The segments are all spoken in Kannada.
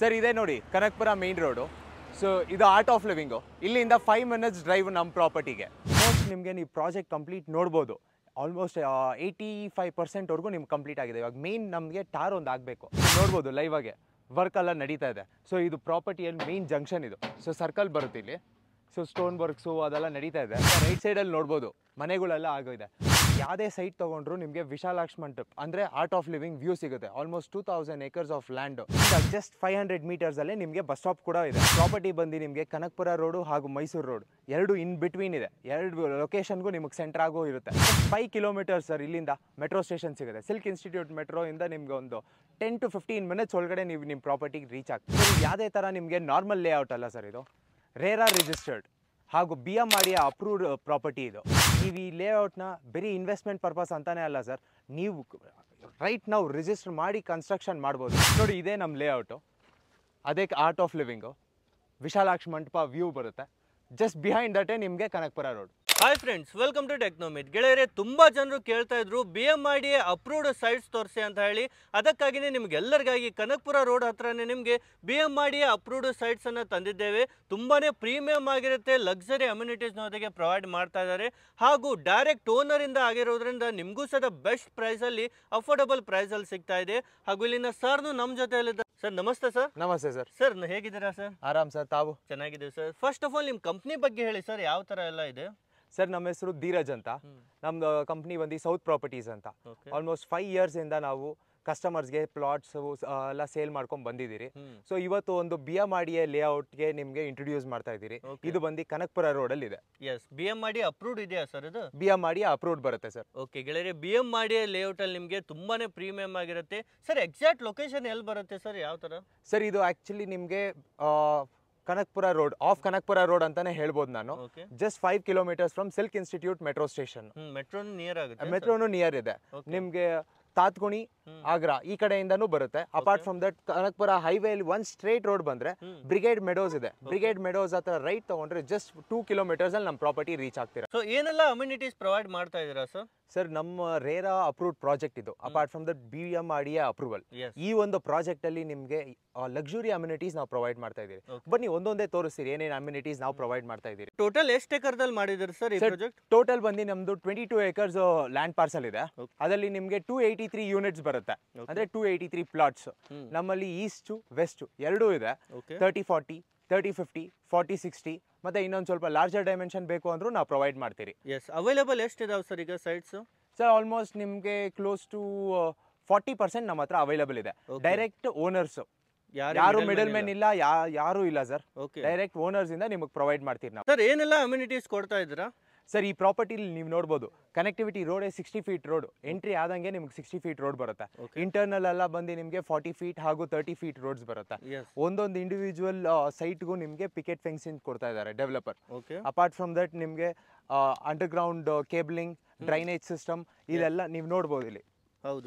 ಸರ್ ಇದೆ ನೋಡಿ ಕನಕಪುರ ಮೇನ್ ರೋಡು. ಸೊ ಇದು ಆರ್ಟ್ ಆಫ್ ಲಿವಿಂಗು. ಇಲ್ಲಿಂದ 5 minutes ಡ್ರೈವ್ ನಮ್ಮ ಪ್ರಾಪರ್ಟಿಗೆ. ನಿಮಗೆ ನೀವು ಪ್ರಾಜೆಕ್ಟ್ ಕಂಪ್ಲೀಟ್ ನೋಡ್ಬೋದು. ಆಲ್ಮೋಸ್ಟ್ 85% ನಿಮ್ಗೆ ಕಂಪ್ಲೀಟ್ ಆಗಿದೆ. ಇವಾಗ ಮೇನ್ ನಮಗೆ ಟಾರ್ ಒಂದು ಆಗಬೇಕು. ನೋಡ್ಬೋದು ಲೈವಾಗೆ ವರ್ಕ್ ಎಲ್ಲ ನಡೀತಾ ಇದೆ. ಸೊ ಇದು ಪ್ರಾಪರ್ಟಿಯಲ್ಲಿ ಮೇನ್ ಜಂಕ್ಷನ್ ಇದು. ಸೊ ಸರ್ಕಲ್ ಬರುತ್ತೆ ಇಲ್ಲಿ. ಸೊ ಸ್ಟೋನ್ ವರ್ಕ್ಸು ಅದೆಲ್ಲ ನಡೀತಾ ಇದೆ. ರೈಟ್ ಸೈಡಲ್ಲಿ ನೋಡ್ಬೋದು ಮನೆಗಳೆಲ್ಲ ಆಗೋಗಿದೆ. ಯಾವುದೇ ಸೈಟ್ ತೊಗೊಂಡ್ರು ನಿಮಗೆ ವಿಶಾಲಾಕ್ಷ ಮಂಟಪ ಅಂದರೆ ಆರ್ಟ್ ಆಫ್ ಲಿವಿಂಗ್ ವ್ಯೂ ಸಿಗುತ್ತೆ. Almost 2000 acres of land. Just 500 meters ನಿಮಗೆ ಬಸ್ ಸ್ಟಾಪ್ ಕೂಡ ಇದೆ. ಪ್ರಾಪರ್ಟಿ ಬಂದು ನಿಮಗೆ ಕನಕಪುರ ರೋಡು ಹಾಗೂ ಮೈಸೂರು ರೋಡ್ ಎರಡು ಇನ್ ಬಿಟ್ವೀನ್ ಇದೆ. ಎರಡು ಲೊಕೇಶನ್ಗೂ ನಿಮಗೆ ಸೆಂಟರ್ ಆಗೋ ಇರುತ್ತೆ. 5 kilometers ಸರ್ ಇಲ್ಲಿಂದ ಮೆಟ್ರೋ ಸ್ಟೇಷನ್ ಸಿಗುತ್ತೆ. ಸಿಲ್ಕ್ ಇನ್ಸ್ಟಿಟ್ಯೂಟ್ ಮೆಟ್ರೋ ಇಂದ ನಿಮಗೆ ಒಂದು 10 to 15 minutes ಒಳಗಡೆ ನೀವು ನಿಮ್ಮ ಪ್ರಾಪರ್ಟಿಗೆ ರೀಚ್ ಆಗ್ತೀವಿ. ಯಾವುದೇ ಥರ ನಿಮಗೆ ನಾರ್ಮಲ್ ಲೇಔಟ್ ಅಲ್ಲ ಸರ್ ಇದು. ರೇರಾ ರಿಜಿಸ್ಟರ್ಡ್ ಹಾಗೂ BMRDA ಅಪ್ರೂವ್ಡ್ ಪ್ರಾಪರ್ಟಿ ಇದು. ನೀವು ಈ ಲೇಔಟ್ನ ಬರೀ ಇನ್ವೆಸ್ಟ್ಮೆಂಟ್ ಪರ್ಪಸ್ ಅಂತಾನೆ ಅಲ್ಲ ಸರ್, ನೀವು ನಾವು ರಿಜಿಸ್ಟರ್ ಮಾಡಿ ಕನ್ಸ್ಟ್ರಕ್ಷನ್ ಮಾಡ್ಬೋದು. ನೋಡಿ ಇದೇ ನಮ್ಮ ಲೇಔಟು, ಅದೇ ಆರ್ಟ್ ಆಫ್ ಲಿವಿಂಗು, ವಿಶಾಲಾಕ್ಷ ಮಂಟಪ ವ್ಯೂ ಬರುತ್ತೆ. ಜಸ್ಟ್ ಬಿಹೈಂಡ್ ದಟೇ ನಿಮಗೆ Kanakapura road. Hi friends, welcome to Technomith. ಗೆಳೆಯರೆ, ತುಂಬ ಜನರು ಕೇಳ್ತಾ ಇದ್ರು BMRDA ಅಪ್ರೂವ್ಡ್ ಸೈಟ್ಸ್ ತೋರಿಸಿ ಅಂತ ಹೇಳಿ. ಅದಕ್ಕಾಗಿಯೇ ನಿಮಗೆಲ್ಲರಿಗಾಗಿ ಕನಕಪುರ ರೋಡ್ ಹತ್ರನೇ ನಿಮಗೆ BMRDA ಅಪ್ರೂವ್ಡ್ ಸೈಟ್ಸನ್ನು ತಂದಿದ್ದೇವೆ. ತುಂಬಾ ಪ್ರೀಮಿಯಮ್ ಆಗಿರುತ್ತೆ, ಲಕ್ಸರಿ ಅಮ್ಯುನಿಟೀಸ್ನೊಂದಿಗೆ ಪ್ರೊವೈಡ್ ಮಾಡ್ತಾ ಇದ್ದಾರೆ. ಹಾಗೂ ಡೈರೆಕ್ಟ್ ಓನರಿಂದ ಆಗಿರೋದ್ರಿಂದ ನಿಮಗೂ ಸಹ ಬೆಸ್ಟ್ ಪ್ರೈಸಲ್ಲಿ ಅಫೋರ್ಡಬಲ್ ಪ್ರೈಸಲ್ಲಿ ಸಿಗ್ತಾ ಇದೆ. ಹಾಗೂ ಇಲ್ಲಿನ ಸರ್ನು ನಮ್ಮ ಜೊತೆಯಲ್ಲಿದ್ದಾರೆ. ಸರ್ ನಮಸ್ತೆ ಸರ್. ನಮಸ್ತೆ ಸರ್. ಸರ್ ಹೇಗಿದ್ದೀರಾ ಸರ್? ಆರಾಮ್ ಸರ್, ತಾವು? ಚೆನ್ನಾಗಿದೆ ಸರ್. ಫಸ್ಟ್ ಆಫ್ ಆಲ್ ನಿಮ್ಮ ಕಂಪ್ನಿ ಬಗ್ಗೆ ಹೇಳಿ ಸರ್, ಯಾವ ಥರ ಎಲ್ಲ ಇದೆ? ಸರ್ ನಮ್ಮ ಹೆಸರು ಧೀರಜ್ ಅಂತ. ನಮ್ದು ಕಂಪ್ನಿ ಬಂದು ಸೌತ್ ಪ್ರಾಪರ್ಟೀಸ್ ಅಂತ. ಆಲ್ಮೋಸ್ಟ್ 5 years ಇಂದ ನಾವು ಕಸ್ಟಮರ್ಸ್ಗೆ ಪ್ಲಾಟ್ಸ್ ಎಲ್ಲ ಸೇಲ್ ಮಾಡ್ಕೊಂಡು ಬಂದಿದ್ದೀರಿ. ಸೊ ಇವತ್ತು ಒಂದು BMRDA ಲೇಔಟ್ಗೆ ನಿಮಗೆ ಇಂಟ್ರೊಡ್ಯೂಸ್ ಮಾಡ್ತಾ ಇದ್ದೀರಿ. ಇದು ಬಂದು ಕನಕಪುರ ರೋಡಲ್ಲಿ ಇದೆ. ಎಸ್, BMRDA ಅಪ್ರೂವ್ಡ್ ಇದೆಯಾ ಸರ್? ಇದು BMRDA ಅಪ್ರೂವ್ಡ್ ಬರುತ್ತೆ ಸರ್. ಓಕೆ ಗೆಳೆಯರೆ, BMRDA ಲೇಔಟ್ ಅಲ್ಲಿ ನಿಮಗೆ ತುಂಬಾನೇ ಪ್ರೀಮಿಯಂ ಆಗಿರುತ್ತೆ. ಸರ್ ಎಕ್ಸಾಕ್ಟ್ ಲೊಕೇಶನ್ ಎಲ್ಲಿ ಬರುತ್ತೆ ಸರ್, ಯಾವ ತರ? ಸರ್ ಇದು ಆಕ್ಚುಲಿ ನಿಮಗೆ Kanakapura road off Kanakapura road ಅಂತಾನೆ ಹೇಳ್ಬೋದು ನಾನು. Just 5 kilometers from silk institute metro station. ಮೆಟ್ರೋನು ನಿಯರ್ ಆಗುತ್ತೆ. ಮೆಟ್ರೋನು ನಿಯರ್ ಇದೆ ನಿಮ್ಗೆ. ತಾತ್ಗುಣಿ, ಆಗ್ರಾ ಈ ಕಡೆಯಿಂದನೂ ಬರುತ್ತೆ. Apart from that Kanakapura highway ಅಲ್ಲಿ ಒಂದು ಸ್ಟ್ರೇಟ್ ರೋಡ್ ಬಂದ್ರೆ ಬ್ರಿಗೇಡ್ ಮೆಡೋಸ್ ಇದೆ. ಬ್ರಿಗೇಡ್ ಮೆಡೋಸ್ ಹತ್ರ ರೈಟ್ ತಗೊಂಡ್ರೆ ಜಸ್ಟ್ 2 kilometers ಅಲ್ಲಿ ನಮ್ಮ ಪ್ರಾಪರ್ಟಿ ರೀಚ್ ಆಗ್ತೀರಾ. ಸೊ ಏನೆಲ್ಲ ಅಮ್ಯುನಿಟೀಸ್ ಪ್ರೊವೈಡ್ ಮಾಡ್ತಾ ಇದ್ದೀರಾ ಸರ್? ಸರ್ ನಮ್ಮ ರೇರಾ ಅಪ್ರೂವ್ಡ್ ಪ್ರಾಜೆಕ್ಟ್ ಇದು. Apart from that BMRDA approval. ಈ ಒಂದು ಪ್ರಾಜೆಕ್ಟ್ ಅಲ್ಲಿ ನಿಮಗೆ ಲಕ್ಸುರಿ ಅಮ್ಯುನಿಟೀಸ್ ನಾವು ಪ್ರೊವೈಡ್ ಮಾಡ್ತಾ ಇದ್ದೀವಿ. ಬನ್ನಿ ಒಂದೊಂದೇ ತೋರಿಸ್ತೀರಿ ಏನೇನು ಅಮ್ಯುನಿಟೀಸ್ ನಾವು ಪ್ರೊವೈಡ್ ಮಾಡ್ತಾ ಇದ್ದೀವಿ. ಟೋಟಲ್ ಎಷ್ಟು ಎಕರ್ದಲ್ಲಿ ಮಾಡಿದ್ದೀರಿ ಸರ್ ಈ ಪ್ರಾಜೆಕ್ಟ್? ಟೋಟಲ್ ಬಂದು ನಮ್ದು 22 acres ಲ್ಯಾಂಡ್ ಪಾರ್ಸಲ್ ಇದೆ. ಅದರಲ್ಲಿ ನಿಮಗೆ 283 units ಬರುತ್ತೆ. ಅಂದ್ರೆ 283 ಪ್ಲಾಟ್ಸ್. ನಮ್ಮಲ್ಲಿ ಈಸ್ಟ್ ವೆಸ್ಟ್ ಎರಡೂ ಇದೆ. 30-40, 30-50, 40-60 ಮತ್ತೆ ಇನ್ನೊಂದು ಸ್ವಲ್ಪ ಲಾರ್ಜರ್ ಡೈಮೆನ್ಷನ್ ಬೇಕು ಅಂದ್ರೂ ನಾವು ಪ್ರೊವೈಡ್ ಮಾಡ್ತೀರಿ. ಎಸ್, ಅವೈಲೇಬಲ್ ಎಷ್ಟು ಇದಾವೆ ಸರ್ ಈಗ ಸೈಟ್ಸ್? ಸರ್ ಆಲ್ಮೋಸ್ಟ್ ನಿಮಗೆ ಕ್ಲೋಸ್ ಟು 40% ನಮ್ಮ ಹತ್ರ ಅವೈಲೇಬಲ್ ಇದೆ. ಡೈರೆಕ್ಟ್ ಓನರ್ಸ್, ಯಾರು ಮಿಡಲ್ ಮ್ಯಾನ್ ಇಲ್ಲ, ಯಾರು ಇಲ್ಲ ಸರ್. ಡೈರೆಕ್ಟ್ ಓನರ್ಸ್ ಇಂದ ನಿಮಗೆ ಪ್ರೊವೈಡ್ ಮಾಡ್ತೀವಿ ನಾವು. ಸರ್ ಏನೆಲ್ಲ ಅಮ್ಯುನಿಟೀಸ್ ಕೊಡ್ತಾ ಇದ್ದೀರಾ? ಸರ್ ಈ ಪ್ರಾಪರ್ಟಿಲಿ ನೀವು ನೋಡ್ಬೋದು connectivity road 60 feet road. Entry ಆದಂಗೆ ನಿಮ್ಗೆ 60 feet ರೋಡ್ ಬರುತ್ತೆ. ಇಂಟರ್ನಲ್ ಎಲ್ಲ ಬಂದು ನಿಮಗೆ 40 feet ಹಾಗೂ 30 feet ರೋಡ್ಸ್ ಬರುತ್ತೆ. ಒಂದೊಂದು ಇಂಡಿವಿಜುವಲ್ ಸೈಟ್ಗೂ ನಿಮಗೆ ಪಿಕೆಟ್ ಫೆನ್ಸಿಂಗ್ ಕೊಡ್ತಾ ಇದ್ದಾರೆ ಡೆವಲಪರ್. ಅಪಾರ್ಟ್ ಫ್ರಮ್ ದಟ್ ನಿಮಗೆ ಅಂಡರ್ಗ್ರೌಂಡ್ ಕೇಬಲಿಂಗ್, ಡ್ರೈನೇಜ್ ಸಿಸ್ಟಮ್ ಇದೆಲ್ಲ ನೀವು ನೋಡ್ಬೋದು ಇಲ್ಲಿ.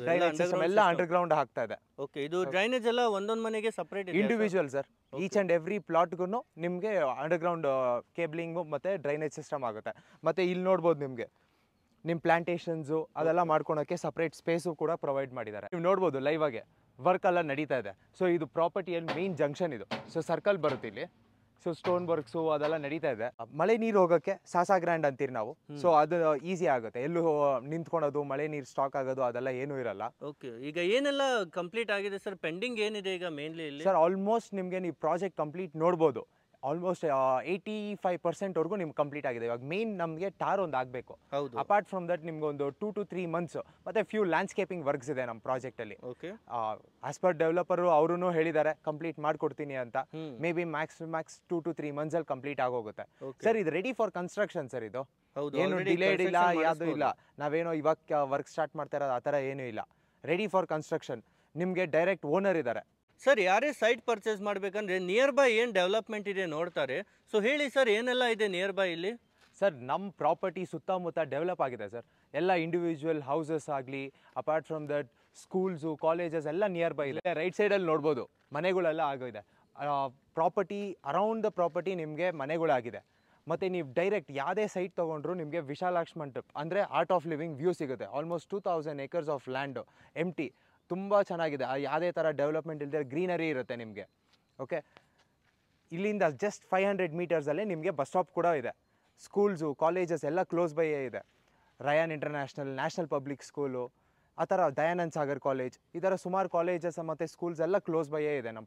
ಡ್ರೈನೇಜ್ ಸಿಸ್ಟಮ್ ಎಲ್ಲ ಅಂಡರ್ಗ್ರೌಂಡ್ ಹಾಕ್ತಾ ಇದೆ. ಓಕೆ, ಇದು ಡ್ರೈನೇಜ್ ಎಲ್ಲ ಒಂದೊಂದು ಮನೆಗೆ separate individual sir. Each and every ಪ್ಲಾಟ್ಗೂ ನಿಮಗೆ ಅಂಡರ್ಗ್ರೌಂಡ್ ಕೇಬಲಿಂಗು ಮತ್ತೆ ಡ್ರೈನೇಜ್ ಸಿಸ್ಟಮ್ ಆಗುತ್ತೆ. ಮತ್ತೆ ಇಲ್ಲಿ ನೋಡ್ಬೋದು ನಿಮಗೆ ನಿಮ್ಮ ಪ್ಲಾಂಟೇಶನ್ಸು ಅದೆಲ್ಲ ಮಾಡ್ಕೊಳಕ್ಕೆ ಸಪ್ರೇಟ್ ಸ್ಪೇಸು ಕೂಡ ಪ್ರೊವೈಡ್ ಮಾಡಿದ್ದಾರೆ. ನೀವು ನೋಡ್ಬೋದು ಲೈವ್ ಆಗಿ ವರ್ಕ್ ಎಲ್ಲ ನಡೀತಾ ಇದೆ. ಸೊ ಇದು ಪ್ರಾಪರ್ಟಿಯಲ್ಲಿ ಮೇನ್ ಜಂಕ್ಷನ್ ಇದು. ಸೊ ಸರ್ಕಲ್ ಬರುತ್ತೆ ಇಲ್ಲಿ. ಸೊ ಸ್ಟೋನ್ ವರ್ಕ್ಸು ಅದೆಲ್ಲ ನಡೀತಾ ಇದೆ. ಮಳೆ ನೀರು ಹೋಗೋಕ್ಕೆ ಸಾಸಾ ಗ್ರ್ಯಾಂಡ್ ಅಂತೀರಿ ನಾವು. ಸೊ ಅದು ಈಸಿ ಆಗುತ್ತೆ. ಎಲ್ಲೂ ನಿಂತ್ಕೊಳೋದು, ಮಳೆ ನೀರು ಸ್ಟಾಕ್ ಆಗೋದು ಅದೆಲ್ಲ ಏನೂ ಇರಲ್ಲ. ಓಕೆ, ಈಗ ಏನೆಲ್ಲ ಕಂಪ್ಲೀಟ್ ಆಗಿದೆ ಸರ್? ಪೆಂಡಿಂಗ್ ಏನಿದೆ ಈಗ ಮೇನ್ಲಿ ಇಲ್ಲಿ? ಸರ್ ಆಲ್ಮೋಸ್ಟ್ ನಿಮಗೆ ನೀವು ಪ್ರಾಜೆಕ್ಟ್ ಕಂಪ್ಲೀಟ್ ನೋಡ್ಬೋದು. ಆಲ್ಮೋಸ್ಟ್ 85% ನಿಮ್ಗೆ ಕಂಪ್ಲೀಟ್ ಆಗಿದೆ. ಇವಾಗ ಮೇನ್ ನಮಗೆ ಟಾರ್ ಒಂದು ಆಗಬೇಕು. ಅಪಾರ್ಟ್ ಫ್ರಮ್ ದಟ್ ನಿಮ್ಗೆ ಒಂದು 2 to 3 months ಮತ್ತೆ ಫ್ಯೂ ಲ್ಯಾಂಡ್ಸ್ಕೇಪಿಂಗ್ ವರ್ಕ್ಸ್ ಇದೆ ನಮ್ಮ ಪ್ರಾಜೆಕ್ಟ್ ಅಲ್ಲಿ. ಆಸ್ ಪರ್ ಡೆವಲಪರ್ ಅವರು ಹೇಳಿದ್ದಾರೆ ಕಂಪ್ಲೀಟ್ ಮಾಡ್ಕೊಡ್ತೀನಿ ಅಂತ. May be Max 2 to 3 months ಅಲ್ಲಿ ಕಂಪ್ಲೀಟ್ ಆಗೋಗುತ್ತೆ. ಸರ್ ಇದು ರೆಡಿ ಫಾರ್ ಕನ್ಸ್ಟ್ರಕ್ಷನ್ ಸರ್. ಇದು ಏನು ಡಿಲೇಡ್ ಇಲ್ಲ, ಯಾವುದು ಇಲ್ಲ. ನಾವೇನೋ ಇವಾಗ ವರ್ಕ್ ಸ್ಟಾರ್ಟ್ ಮಾಡ್ತಾ ಇರೋದು ಆ ಥರ ಏನೂ ಇಲ್ಲ. Ready for construction. ನಿಮಗೆ ಡೈರೆಕ್ಟ್ ಓನರ್ ಇದ್ದಾರೆ. ಸರ್ ಯಾರೇ ಸೈಟ್ ಪರ್ಚೇಸ್ ಮಾಡಬೇಕಂದ್ರೆ ನಿಯರ್ ಬೈ ಏನು ಡೆವಲಪ್ಮೆಂಟ್ ಇದೆ ನೋಡ್ತಾರೆ. ಸೊ ಹೇಳಿ ಸರ್, ಏನೆಲ್ಲ ಇದೆ ನಿಯರ್ ಬೈ ಇಲ್ಲಿ? ಸರ್ ನಮ್ಮ ಪ್ರಾಪರ್ಟಿ ಸುತ್ತಮುತ್ತ ಡೆವಲಪ್ ಆಗಿದೆ ಸರ್. ಎಲ್ಲ ಇಂಡಿವಿಜುವಲ್ ಹೌಸಸ್ ಆಗಲಿ, apart from that schools, colleges ಎಲ್ಲ ನಿಯರ್ ಬೈ ಇದೆ. ರೈಟ್ ಸೈಡಲ್ಲಿ ನೋಡ್ಬೋದು ಮನೆಗಳೆಲ್ಲ ಆಗಿದೆ. ಪ್ರಾಪರ್ಟಿ ಅರೌಂಡ್ ದ ಪ್ರಾಪರ್ಟಿ ನಿಮಗೆ ಮನೆಗಳಾಗಿದೆ. ಮತ್ತು ನೀವು ಡೈರೆಕ್ಟ್ ಯಾವುದೇ ಸೈಟ್ ತೊಗೊಂಡ್ರು ನಿಮಗೆ ವಿಶಾಲಾಕ್ಷ ಮಂಟಪ ಅಂದರೆ ಆರ್ಟ್ ಆಫ್ ಲಿವಿಂಗ್ ವ್ಯೂ ಸಿಗುತ್ತೆ. ಆಲ್ಮೋಸ್ಟ್ 2000 acres ಆಫ್ ಲ್ಯಾಂಡು ಎಂಟಿ. ತುಂಬ ಚೆನ್ನಾಗಿದೆ. ಯಾವುದೇ ಥರ ಡೆವಲಪ್ಮೆಂಟ್ ಇಲ್ಲದೆ ಗ್ರೀನರಿ ಇರುತ್ತೆ ನಿಮಗೆ. ಓಕೆ. ಇಲ್ಲಿಂದ ಜಸ್ಟ್ 500 ಮೀಟರ್ಸಲ್ಲೇ ನಿಮಗೆ ಬಸ್ ಸ್ಟಾಪ್ ಕೂಡ ಇದೆ. ಸ್ಕೂಲ್ಸು ಕಾಲೇಜಸ್ ಎಲ್ಲ ಕ್ಲೋಸ್ ಬೈ ಇದೆ. Riyan international, national public school, ಆ ಥರ ದಯಾನಂದ್ ಸಾಗರ್ ಕಾಲೇಜ್, ಈ ಥರ ಸುಮಾರು ಕಾಲೇಜಸ್ ಮತ್ತು ಸ್ಕೂಲ್ಸ್ ಎಲ್ಲ ಕ್ಲೋಸ್ ಬೈಯೇ ಇದೆ ನಮ್ಮ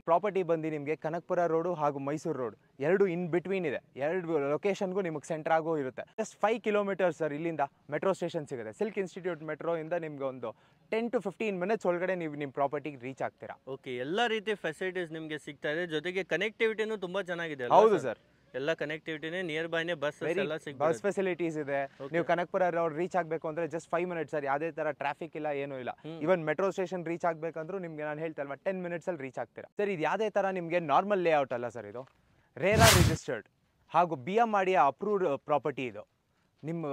ಪ್ರಾಪರ್ಟಿ ಬಂದು ನಿಮಗೆ ಕನಕಪುರ ರೋಡು ಹಾಗೂ ಮೈಸೂರು ರೋಡ್ ಎರಡು ಇನ್ ಬಿಟ್ವೀನ್ ಇದೆ. ಎರಡು ಲೊಕೇಶನ್ಗೂ ನಿಮಗೆ ಸೆಂಟರ್ ಆಗೋ ಇರುತ್ತೆ. ಜಸ್ಟ್ 5 ಕಿಲೋಮೀಟರ್ಸ್ ಸರ್ ಇಲ್ಲಿಂದ ಮೆಟ್ರೋ ಸ್ಟೇಷನ್ ಸಿಗುತ್ತೆ. ಸಿಲ್ಕ್ ಇನ್ಸ್ಟಿಟ್ಯೂಟ್ ಮೆಟ್ರೋ ಇಂದ ನಿಮ್ಗೆ ಒಂದು 10 to 15 ಮಿನಿಟ್ಸ್ ಒಳಗಡೆ ನೀವು ನಿಮ್ಮ ಪ್ರಾಪರ್ಟಿಗೆ ರೀಚ್ ಆಗ್ತೀರಾ. ಓಕೆ, ಎಲ್ಲ ರೀತಿ ಫೆಸಿಲಿಟೀಸ್ ನಿಮಗೆ ಸಿಗ್ತಾ ಇದೆ, ಜೊತೆಗೆ ಕನೆಕ್ಟಿವಿಟಿನೂ ತುಂಬಾ ಚೆನ್ನಾಗಿದೆ. ಹೌದು ಸರ್, ಎಲ್ಲ ಕನೆಕ್ಟಿವಿಟಿನೇ ನಿಯರ್ ಬೈನೇ ಬಸ್ ಎಲ್ಲ ಸಿಗುತ್ತೆ. ಬಸ್ ಫೆಸಿಲಿಟೀಸ್ ಇದೆ. ನೀವು ಕನಕಪುರ ರೋಡ್ ರೀಚ್ ಆಗಬೇಕು ಅಂದ್ರೆ ಜಸ್ಟ್ 5 ಮಿನಿಟ್ಸ್ ಸರ್. ಯಾವುದೇ ತರ ಟ್ರಾಫಿಕ್ ಇಲ್ಲ, ಏನೂ ಇಲ್ಲ. ಇವನ್ ಮೆಟ್ರೋ ಸ್ಟೇಷನ್ ರೀಚ್ ಆಗಬೇಕಂದ್ರೂ ನಿಮ್ಗೆ ನಾನು ಹೇಳ್ತಾ ಇಲ್ವಾ 10 ಮಿನಿಟ್ಸ್ ಅಲ್ಲಿ ರೀಚ್ ಆಗ್ತೀರಾ ಸರ್. ಇದು ಯಾವುದೇ ತರ ನಿಮಗೆ ನಾರ್ಮಲ್ ಲೇಔಟ್ ಅಲ್ಲ ಸರ್. ಇದು ರೇರಾ ರಿಜಿಸ್ಟರ್ಡ್ ಹಾಗೂ BMRDA ಅಪ್ರೂವ್ಡ್ ಪ್ರಾಪರ್ಟಿ. ಇದು ನಿಮ್ಮ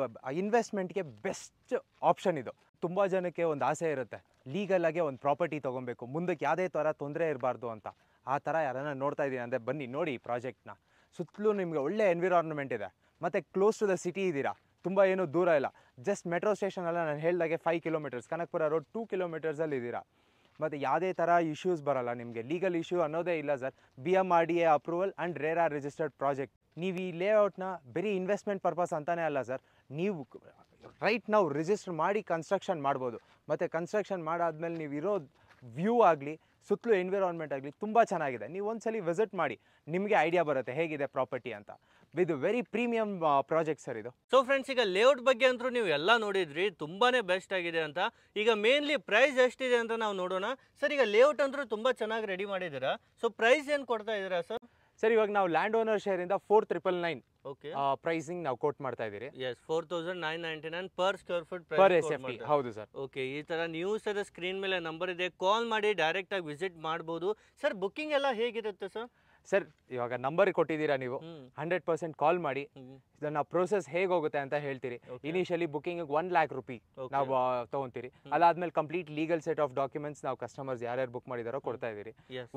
ಇನ್ವೆಸ್ಟ್ಮೆಂಟ್ಗೆ ಬೆಸ್ಟ್ ಆಪ್ಷನ್. ಇದು ತುಂಬ ಜನಕ್ಕೆ ಒಂದು ಆಸೆ ಇರುತ್ತೆ, ಲೀಗಲ್ ಆಗಿ ಒಂದು ಪ್ರಾಪರ್ಟಿ ತೊಗೊಬೇಕು, ಮುಂದಕ್ಕೆ ಯಾವುದೇ ಥರ ತೊಂದರೆ ಇರಬಾರ್ದು ಅಂತ. ಆ ಥರ ಯಾರನ್ನ ನೋಡ್ತಾ ಇದ್ದೀನಿ ಅಂದರೆ ಬನ್ನಿ ನೋಡಿ ಈ ಪ್ರಾಜೆಕ್ಟ್ನ. ಸುತ್ತಲೂ ನಿಮಗೆ ಒಳ್ಳೆ ಎನ್ವಿರಾನ್ಮೆಂಟ್ ಇದೆ, ಮತ್ತು ಕ್ಲೋಸ್ ಟು ದ ಸಿಟಿ ಇದ್ದೀರಾ, ತುಂಬ ಏನೂ ದೂರ ಇಲ್ಲ. ಜಸ್ಟ್ ಮೆಟ್ರೋ ಸ್ಟೇಷನ್ ಎಲ್ಲ ನಾನು ಹೇಳಿದಾಗೆ 5 ಕಿಲೋಮೀಟರ್ಸ್, ಕನಕಪುರ ರೋಡ್ 2 ಕಿಲೋಮೀಟರ್ಸಲ್ಲಿ ಇದ್ದೀರಾ. ಮತ್ತು ಯಾವುದೇ ಥರ ಇಶ್ಯೂಸ್ ಬರೋಲ್ಲ ನಿಮಗೆ, ಲೀಗಲ್ ಇಶ್ಯೂ ಅನ್ನೋದೇ ಇಲ್ಲ sir. BMRDA approval and RERA registered project. ನೀವು ಈ ಲೇಔಟ್ನ ಬರೀ ಇನ್ವೆಸ್ಟ್ಮೆಂಟ್ ಪರ್ಪಸ್ ಅಂತಲೇ ಅಲ್ಲ ಸರ್, ನೀವು ರೈಟ್ ನಾವು ರಿಜಿಸ್ಟರ್ ಮಾಡಿ ಕನ್ಸ್ಟ್ರಕ್ಷನ್ ಮಾಡ್ಬೋದು. ಮತ್ತು ಕನ್ಸ್ಟ್ರಕ್ಷನ್ ಮಾಡಾದ್ಮೇಲೆ ನೀವು ಇರೋ ವ್ಯೂ ಆಗಲಿ, ಸುತ್ತಲೂ ಎನ್ವಿರಾನ್ಮೆಂಟ್ ಆಗಲಿ ತುಂಬ ಚೆನ್ನಾಗಿದೆ. ನೀವು ಒಂದ್ಸಲಿ ವಿಸಿಟ್ ಮಾಡಿ, ನಿಮಗೆ ಐಡಿಯಾ ಬರುತ್ತೆ ಹೇಗಿದೆ ಪ್ರಾಪರ್ಟಿ ಅಂತ. ಇದು ವೆರಿ ಪ್ರೀಮಿಯಂ ಪ್ರಾಜೆಕ್ಟ್ ಸರ್ ಇದು. ಸೊ ಫ್ರೆಂಡ್ಸ್, ಈಗ ಲೇಔಟ್ ಬಗ್ಗೆ ಅಂತೂ ನೀವು ಎಲ್ಲ ನೋಡಿದ್ರಿ, ತುಂಬಾನೇ ಬೆಸ್ಟ್ ಆಗಿದೆ ಅಂತ. ಈಗ ಮೇನ್ಲಿ ಪ್ರೈಸ್ ಎಷ್ಟಿದೆ ಅಂತ ನಾವು ನೋಡೋಣ ಸರ್. ಈಗ ಲೇಔಟ್ ಅಂತೂ ತುಂಬಾ ಚೆನ್ನಾಗಿ ರೆಡಿ ಮಾಡಿದ್ದೀರಾ. ಸೊ ಪ್ರೈಸ್ ಏನು ಕೊಡ್ತಾ ಇದ್ದೀರಾ ಸರ್? ಸರ್ ಇವಾಗ ನಾವು ಲ್ಯಾಂಡ್ ಓನರ್ ಶೇರ್ ಇಂದ 4999 ಓಕೆ ಪ್ರೈಸಿಂಗ್ ನಾವು ಕೋಟ್ ಮಾಡ್ತಾ ಇದ್ದೀರಿ. Yes, 4999 per square foot per SFT. ಹೌದು ಸರ್. ಓಕೆ, ಈ ತರ ನ್ಯೂಸ್ ಅದ ಸ್ಕ್ರೀನ್ ಮೇಲೆ ನಂಬರ್ ಇದೆ, ಕಾಲ್ ಮಾಡಿ ಡೈರೆಕ್ಟ್ ಆಗಿ ವಿಸಿಟ್ ಮಾಡಬಹುದು. ಸರ್ ಬುಕಿಂಗ್ ಎಲ್ಲ ಹೇಗಿರುತ್ತೆ ಸರ್? ಸರ್ ಇವಾಗ ನಂಬರ್ ಕೊಟ್ಟಿದ್ದೀರಾ ನೀವು, 100% ಕಾಲ್ ಮಾಡಿ. ಇದನ್ನ ಪ್ರೋಸೆಸ್ ಹೇಗೆ ಹೋಗುತ್ತೆ ಅಂತ ಹೇಳ್ತೀರಿ. ಇನಿಷಿಯಲಿ ಬುಕಿಂಗ್ 1 lakh ರೂಪಿ ನಾವು ತಗೊಂತೀರಿ. ಅದಾದ್ಮೇಲೆ complete legal set of documents ನಾವು ಕಸ್ಟಮರ್ಸ್ ಯಾರ್ಯಾರು ಬುಕ್ ಮಾಡಿದಾರೋ ಕೊಡ್ತಾ ಇದೀರಿ.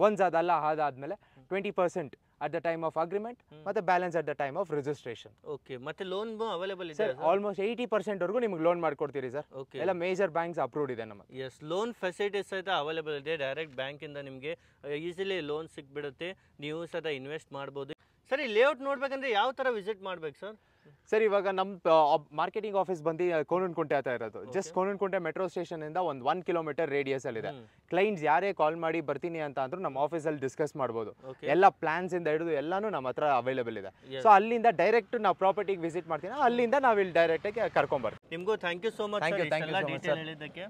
ಒನ್ಸ್ ಅದಲ್ಲ ಅದಾದ್ಮೇಲೆ 20% at the time of agreement, ಮತ್ತೆ balance at the time of registration. Okay, ಮತ್ತೆ ಲೋನ್ ಅವೈಲೇಬಲ್ ಇದೆ ಸರ್? ಆಲ್ಮೋಸ್ಟ್ 80% ವರೆಗೂ ನಿಮ್ಗೆ ಲೋನ್ ಮಾಡ್ಕೊಡ್ತೀರಿ ಸರ್. ಎಲ್ಲ ಮೇಜರ್ ಬ್ಯಾಂಕ್ಸ್ ಅಪ್ರೂವ್ಡ್ ಇದೆ ನಮಗೆ. ಎಸ್, ಲೋನ್ ಫೆಸಿಲಿಟೀಸ್ ಸಹಿತ ಅವೈಲೇಬಲ್ ಇದೆ. ಡೈರೆಕ್ಟ್ ಬ್ಯಾಂಕ್ ಇಂದ ನಿಮಗೆ ಈಸಿಲಿ ಲೋನ್ ಸಿಕ್ಬಿಡುತ್ತೆ, ನೀವು ಸಹಿತ ಇನ್ವೆಸ್ಟ್ ಮಾಡ್ಬೋದು. ಸರ್, ಈ ಲೇಔಟ್ ನೋಡ್ಬೇಕಂದ್ರೆ ಯಾವ ತರ ವಿಸಿಟ್ ಮಾಡ್ಬೇಕು ಸರ್? ಸರ್ ಇವಾಗ ನಮ್ಮ ಮಾರ್ಕೆಟಿಂಗ್ ಆಫೀಸ್ ಬಂದು ಕೋಣನಕುಂಟೆ ಹತ್ರ ಇರೋದು. ಜಸ್ಟ್ ಕೋಣನಕುಂಟೆ ಮೆಟ್ರೋ ಸ್ಟೇಷನ್ ಇಂದ ಒಂದು 1 ಕಿಲೋಮೀಟರ್ ರೇಡಿಯಸ್ ಅಲ್ಲಿ ಇದೆ. ಕ್ಲೈಂಟ್ಸ್ ಯಾರೇ ಕಾಲ್ ಮಾಡಿ ಬರ್ತೀನಿ ಅಂತ ಅಂದ್ರೂ ನಮ್ಮ ಆಫೀಸಲ್ಲಿ ಡಿಸ್ಕಸ್ ಮಾಡ್ಬೋದು. ಎಲ್ಲ ಪ್ಲಾನ್ಸ್ ಇಂದ ಹಿಡಿದು ಎಲ್ಲಾನು ನಮ್ಮ ಹತ್ರ ಅವೈಲೇಬಲ್ ಇದೆ. ಸೊ ಅಲ್ಲಿಂದ ಡೈರೆಕ್ಟ್ ನಾವು ಪ್ರಾಪರ್ಟಿಗೆ ವಿಸಿಟ್ ಮಾಡ್ತೀನಿ, ಅಲ್ಲಿಂದ ನಾವು ಇಲ್ಲಿ ಡೈರೆಕ್ಟ್ ಆಗಿ ಕರ್ಕೊಂಡ್ ಬರ್ತೀವಿ. ನಿಮಗೂ ಥ್ಯಾಂಕ್ ಯು ಸೋ ಮಚ್ ಹೇಳಿದ್ದಕ್ಕೆ.